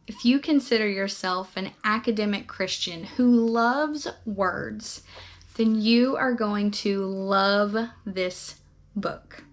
If you consider yourself an academic Christian who loves words, then you are going to love this book.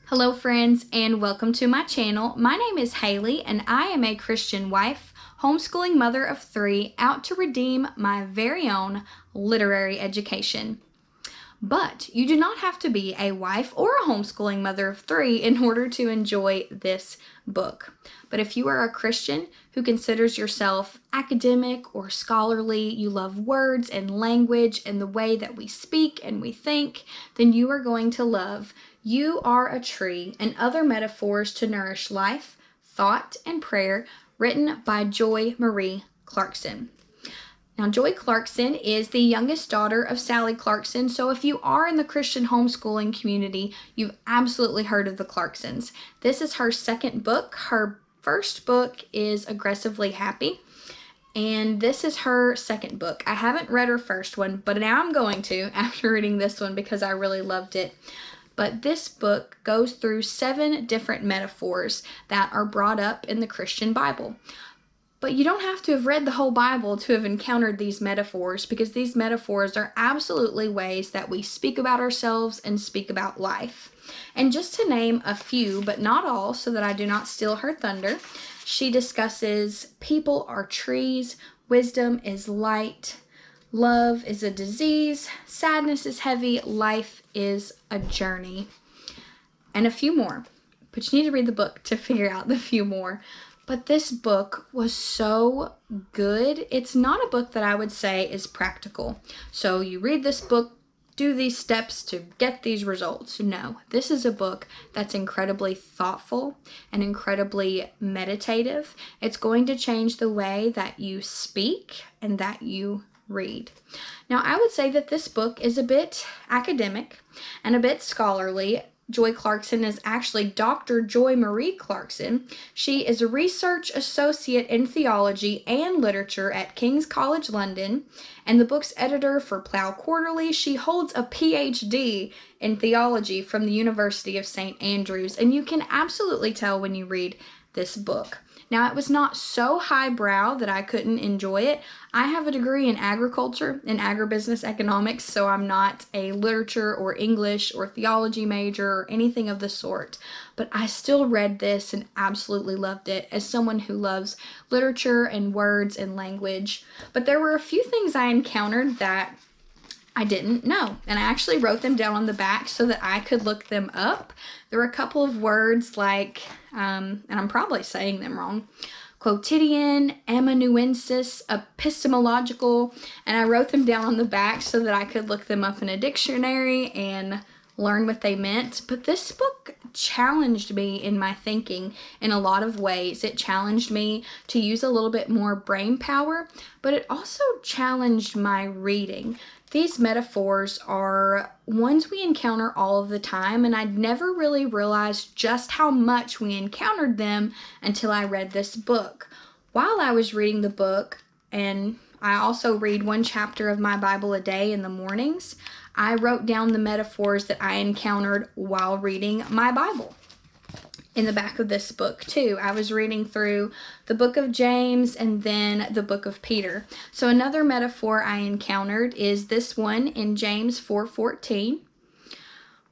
Hello friends, and welcome to my channel. My name is Haley and I am a Christian wife, homeschooling mother of 3, out to redeem my very own literary education. But you do not have to be a wife or a homeschooling mother of 3 in order to enjoy this book. But if you are a Christian who considers yourself academic or scholarly, you love words and language and the way that we speak and we think, then you are going to love You Are a Tree and Other Metaphors to Nourish Life, Thought, and Prayer, written by Joy Marie Clarkson. Now, Joy Clarkson is the youngest daughter of Sally Clarkson, so if you are in the Christian homeschooling community, you've absolutely heard of the Clarksons. This is her second book. Her first book is Aggressively Happy, and this is her second book. I haven't read her first one, but now I'm going to after reading this one because I really loved it. But this book goes through 7 different metaphors that are brought up in the Christian Bible. But you don't have to have read the whole Bible to have encountered these metaphors, because these metaphors are absolutely ways that we speak about ourselves and speak about life. And just to name a few, but not all, so that I do not steal her thunder, she discusses people are trees, wisdom is light, love is a disease, sadness is heavy, life is a journey, and a few more. But you need to read the book to figure out the few more. But this book was so good. It's not a book that I would say is practical. So you read this book, do these steps to get these results. No, this is a book that's incredibly thoughtful and incredibly meditative. It's going to change the way that you speak and that you read. Now, I would say that this book is a bit academic and a bit scholarly. Joy Clarkson is actually Dr. Joy Marie Clarkson. She is a research associate in theology and literature at King's College London and the book's editor for Plough Quarterly. She holds a PhD in theology from the University of St. Andrews, and you can absolutely tell when you read this book. Now, it was not so highbrow that I couldn't enjoy it. I have a degree in agriculture and agribusiness economics, so I'm not a literature or English or theology major or anything of the sort. But I still read this and absolutely loved it as someone who loves literature and words and language. But there were a few things I encountered that I didn't know, and I actually wrote them down on the back so that I could look them up. There were a couple of words like, and I'm probably saying them wrong, quotidian, amanuensis, epistemological, and I wrote them down on the back so that I could look them up in a dictionary and learn what they meant. But this book challenged me in my thinking in a lot of ways. It challenged me to use a little bit more brain power, but it also challenged my reading. These metaphors are ones we encounter all of the time, and I'd never really realized just how much we encountered them until I read this book. While I was reading the book, and I also read 1 chapter of my Bible a day in the mornings, I wrote down the metaphors that I encountered while reading my Bible. In the back of this book too, I was reading through the book of James and then the book of Peter. So another metaphor I encountered is this one in James 4:14.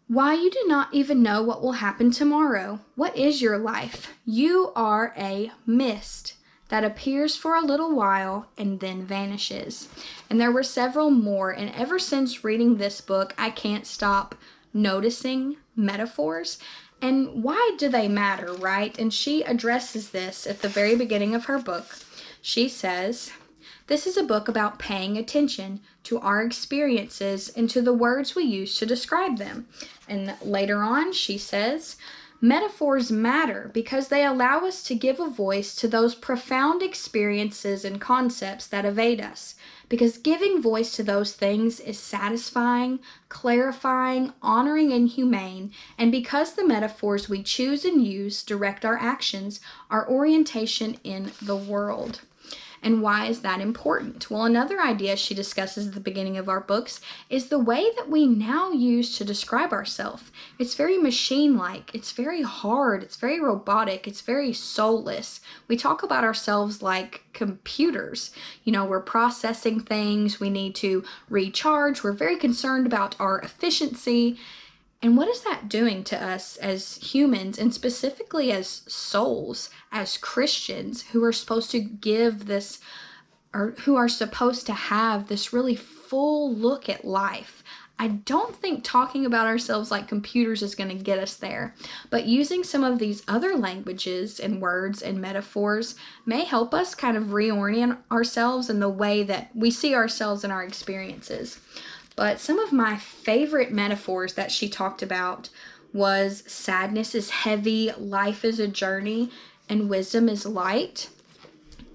Why, you do not even know what will happen tomorrow. What is your life? You are a mist that appears for a little while and then vanishes. And there were several more, and ever since reading this book, I can't stop noticing metaphors. And why do they matter, right? And she addresses this at the very beginning of her book. She says, this is a book about paying attention to our experiences and to the words we use to describe them. And later on, she says, metaphors matter because they allow us to give a voice to those profound experiences and concepts that evade us. Because giving voice to those things is satisfying, clarifying, honoring, and humane. And because the metaphors we choose and use direct our actions, our orientation in the world. And why is that important? Well, another idea she discusses at the beginning of our books is the way that we now use to describe ourselves. It's very machine-like, it's very hard, it's very robotic, it's very soulless. We talk about ourselves like computers. We're processing things, we need to recharge, we're very concerned about our efficiency. And what is that doing to us as humans, and specifically as souls, as Christians who are supposed to give this, or who are supposed to have this really full look at life? I don't think talking about ourselves like computers is going to get us there, but using some of these other languages and words and metaphors may help us kind of reorient ourselves in the way that we see ourselves in our experiences. But some of my favorite metaphors that she talked about was sadness is heavy, life is a journey, and wisdom is light.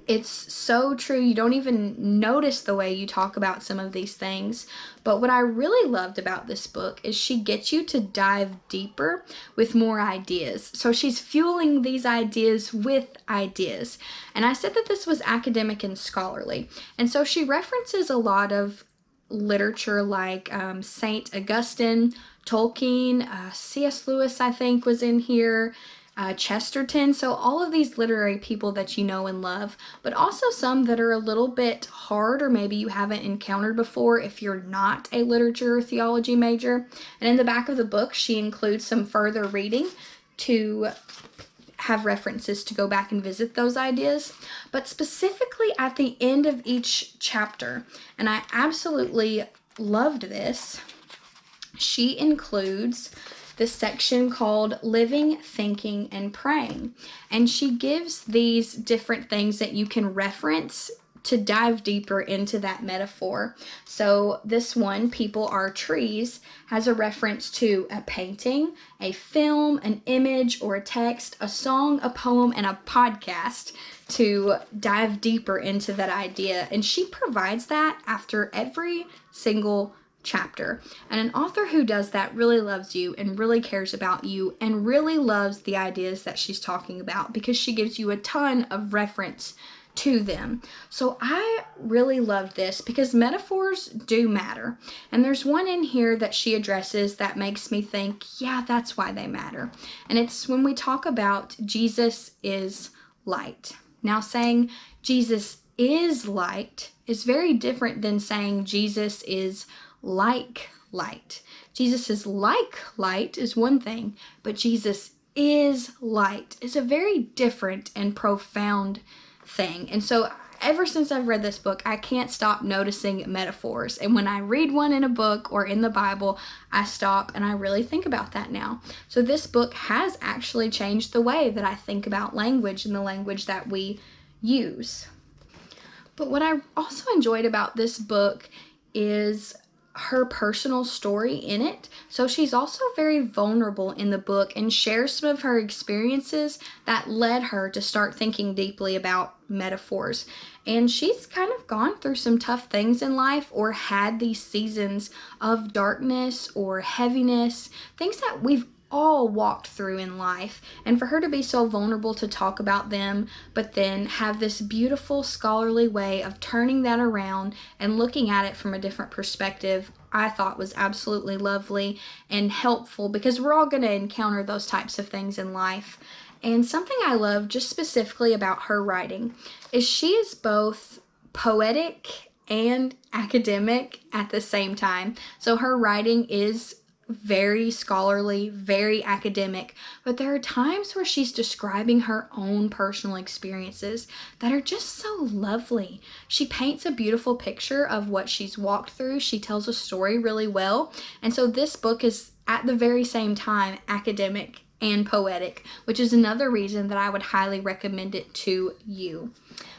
It's so true. You don't even notice the way you talk about some of these things. But what I really loved about this book is she gets you to dive deeper with more ideas. So she's fueling these ideas with ideas. And I said that this was academic and scholarly. And so she references a lot of literature like St. Augustine, Tolkien, C.S. Lewis, I think, was in here, Chesterton. So all of these literary people that you know and love, but also some that are a little bit hard or maybe you haven't encountered before if you're not a literature or theology major. And in the back of the book, she includes some further reading to have references to go back and visit those ideas. But specifically at the end of each chapter, and I absolutely loved this, she includes this section called Living, Thinking, and Praying. And she gives these different things that you can reference to dive deeper into that metaphor. So this one, People Are Trees, has a reference to a painting, a film, an image, or a text, a song, a poem, and a podcast to dive deeper into that idea. And she provides that after every single chapter. And an author who does that really loves you and really cares about you and really loves the ideas that she's talking about because she gives you a ton of reference to them. So I really love this because metaphors do matter. And there's one in here that she addresses that makes me think, yeah, that's why they matter. And it's when we talk about Jesus is light. Now, saying Jesus is light is very different than saying Jesus is like light. Jesus is like light is one thing, but Jesus is light is a very different and profound thing. And so ever since I've read this book, I can't stop noticing metaphors. And when I read one in a book or in the Bible, I stop and I really think about that now. So this book has actually changed the way that I think about language and the language that we use. But what I also enjoyed about this book is her personal story in it. So she's also very vulnerable in the book and shares some of her experiences that led her to start thinking deeply about metaphors. And she's kind of gone through some tough things in life or had these seasons of darkness or heaviness, things that we've all walked through in life, and for her to be so vulnerable to talk about them, but then have this beautiful scholarly way of turning that around and looking at it from a different perspective, I thought was absolutely lovely and helpful because we're all going to encounter those types of things in life. And something I love just specifically about her writing is she is both poetic and academic at the same time. So her writing is very scholarly, very academic, but there are times where she's describing her own personal experiences that are just so lovely. She paints a beautiful picture of what she's walked through. She tells a story really well. And so this book is at the very same time academic and poetic, which is another reason that I would highly recommend it to you.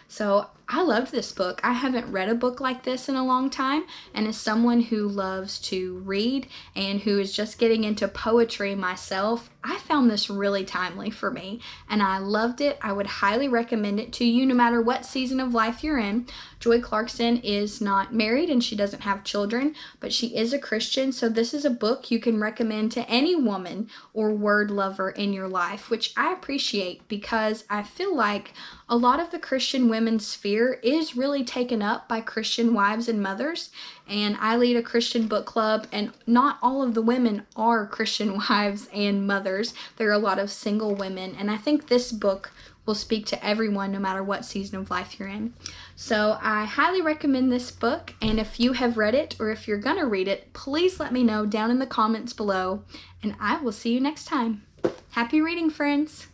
So I loved this book. I haven't read a book like this in a long time, and as someone who loves to read and who is just getting into poetry myself, I found this really timely for me, and I loved it. I would highly recommend it to you no matter what season of life you're in. Joy Clarkson is not married and she doesn't have children, but she is a Christian, so this is a book you can recommend to any woman or word lover in your life, which I appreciate because I feel like a lot of the Christian women's sphere year is really taken up by Christian wives and mothers, and I lead a Christian book club, and not all of the women are Christian wives and mothers. There are a lot of single women, and I think this book will speak to everyone no matter what season of life you're in. So I highly recommend this book, and if you have read it or if you're gonna read it, please let me know down in the comments below, and I will see you next time. Happy reading, friends!